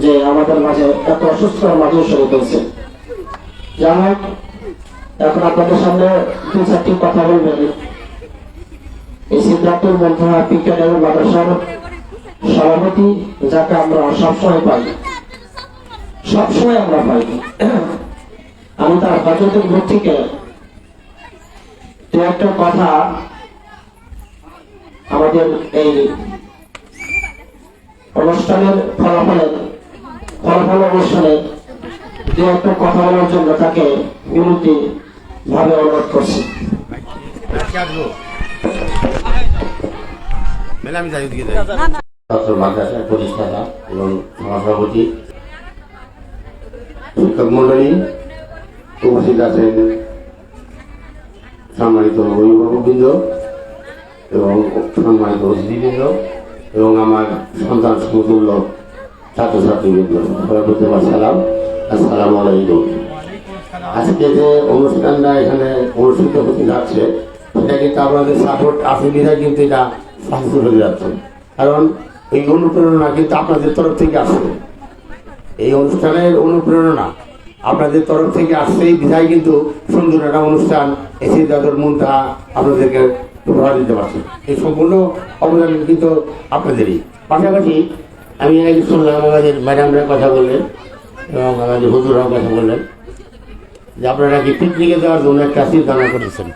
যে আমাদের মাঝে এত অসুস্থতার মাঝে শুরু করেছে। যাই হোক, এখন আপনাদের সামনে দু চারটি কথা বলবেন এই সিদ্ধার্থুল মন্থা বিজ্ঞান মাদ্রাসার সভাপতি, যাকে আমরা সবসময় পাই, সবসময় আমরা পাই। আমি তার বাজেটের মুখ থেকে দু একটা কথা আমাদের এই অনুষ্ঠানের ফলাফল অনুষ্ঠানে দু একটা কথা বলার জন্য তাকে বিনতি ভাবে অনুরোধ করছি। মাদ্রাসার প্রতিষ্ঠাতা এবং সভাপতি, শিক্ষক মন্ডলী, উপস্থিত আছেন সম্মানিত অভিভাবকবৃন্দ এবং সম্মানিত অতিথিবৃন্দ এবং আমার সন্তান সমতুল্য ছাত্রছাত্রীবৃন্দ, সবার প্রতি আমার সালাম, আসসালামু আলাইকুম। আজকে যে অনুষ্ঠানটা এখানে অনুষ্ঠিত হতে যাচ্ছে সেটা কিন্তু আপনাদের সাপোর্ট আছে বিধায় কিন্তু এটা সাকসেসফুল হয়ে যাচ্ছে, কারণ এই অনুপ্রেরণা কিন্তু আপনাদের তরফ থেকে আসছে। এই অনুষ্ঠানের অনুপ্রেরণা আপনাদের তরফ থেকে আসছে, এই বিধায় কিন্তু সুন্দর একটা অনুষ্ঠান এসে যাদের মনটা আপনাদেরকে উপহার দিতে পারছে। এই সম্পূর্ণ অবদান কিন্তু আপনাদেরই। পাশাপাশি আমি আগে শুনলাম আমাদের ম্যাডামরা কথা বললেন এবং আমাদের হুজুররাও কথা বললেন যে আপনারা কি পিকনিকে দেওয়ার জন্য একটা চিন্তা করেছেন।